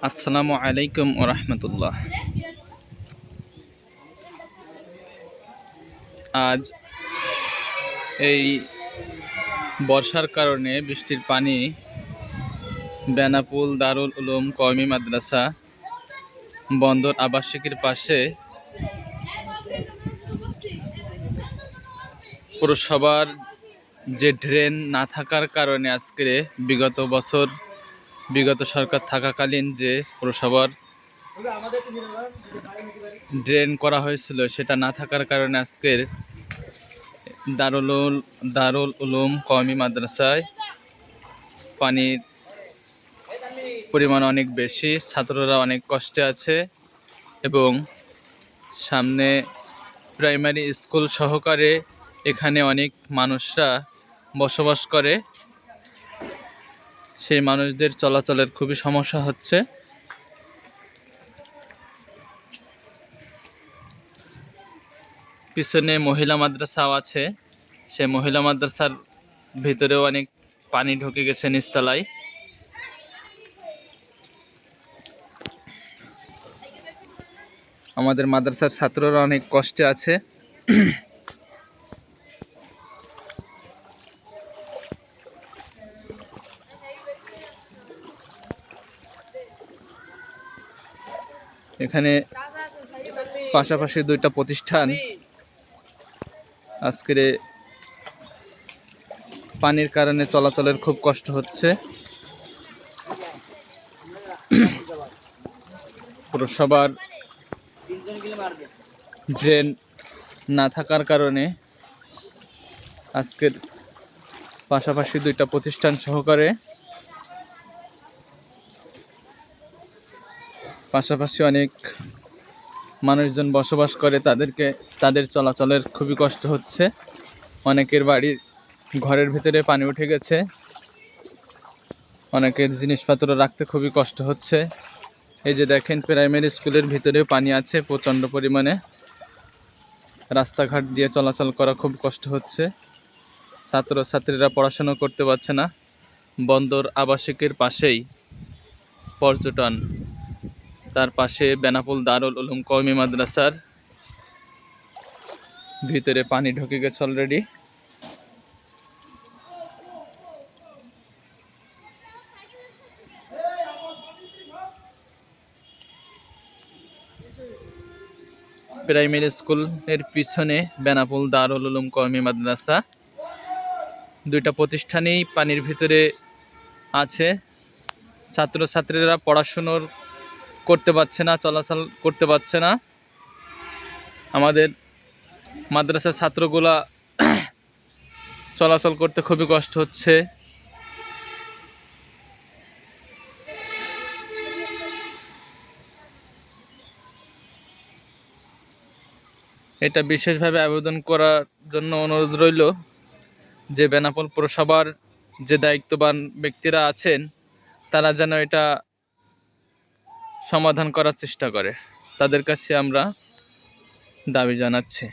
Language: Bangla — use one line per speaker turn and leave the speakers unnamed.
আসসালামু আলাইকুম ওয়া রাহমাতুল্লাহ। আজ এই বর্ষার কারণে বৃষ্টির পানি বেনাপোল দারুল উলুম কওমি মাদ্রাসা বন্দর আবাসিকের পাশে পৌরসভার যে ড্রেন না থাকার কারণে আজকে বিগত সরকার থাকাকালীন যে পৌরসভার ড্রেন করা হয়েছিল সেটা না থাকার কারণে আজকের দারুল উলুম কওমি মাদ্রাসায় পানির পরিমাণ অনেক বেশি, ছাত্ররা অনেক কষ্টে আছে এবং সামনে প্রাইমারি স্কুল সহকারে এখানে অনেক মানুষরা বসবাস করে। সেই মানুষদের চলাচলের খুবই সমস্যা হচ্ছে। পিছনে মহিলা মাদ্রাসাও আছে, সে মহিলা মাদ্রাসার ভিতরেও অনেক পানি ঢুকে গেছে নিচতলায়। আমাদের মাদ্রাসার ছাত্ররা অনেক কষ্টে আছে। এখানে পাশাপাশি দুইটা প্রতিষ্ঠান আজকের পানির কারণে চলাচলের খুব কষ্ট হচ্ছে। পৌরসভার ড্রেন না থাকার কারণে আজকের পাশাপাশি দুইটা প্রতিষ্ঠান সহকারে পাশাপাশি অনেক মানুষজন বসবাস করে, তাদের চলাচলের খুবই কষ্ট হচ্ছে। অনেকের বাড়ির ঘরের ভিতরে পানি উঠে গেছে, অনেকের জিনিসপত্র রাখতে খুবই কষ্ট হচ্ছে। এই যে দেখেন, প্রাইমারি স্কুলের ভিতরে পানি আছে প্রচণ্ড পরিমাণে, রাস্তাঘাট দিয়ে চলাচল করা খুব কষ্ট হচ্ছে। ছাত্রছাত্রীরা পড়াশোনা করতে পারছে না। বন্দর আবাসিকের পাশেই পর্যটন, তার পাশে বেনাপোল দারুল উলুম কওমি মাদ্রাসার ভিতরে পানি ঢুকে গেছে অলরেডি। প্রাইমারি স্কুলের পিছনে বেনাপোল দারুল উলুম কওমি মাদ্রাসা, দুইটা প্রতিষ্ঠানেই পানির ভিতরে আছে। ছাত্রছাত্রীরা পড়াশুনোর করতে পারছে না, চলাচল করতে পারছে না। আমাদের মাদ্রাসার ছাত্রগুলা চলাচল করতে খুবই কষ্ট হচ্ছে। এটা বিশেষভাবে আবেদন করার জন্য অনুরোধ রইল যে বেনাপোল পৌরসভার যে দায়িত্ববান ব্যক্তিরা আছেন তারা যেন এটা সমাধান করার চেষ্টা করে। তাদের কাছে আমরা দাবি জানাচ্ছি।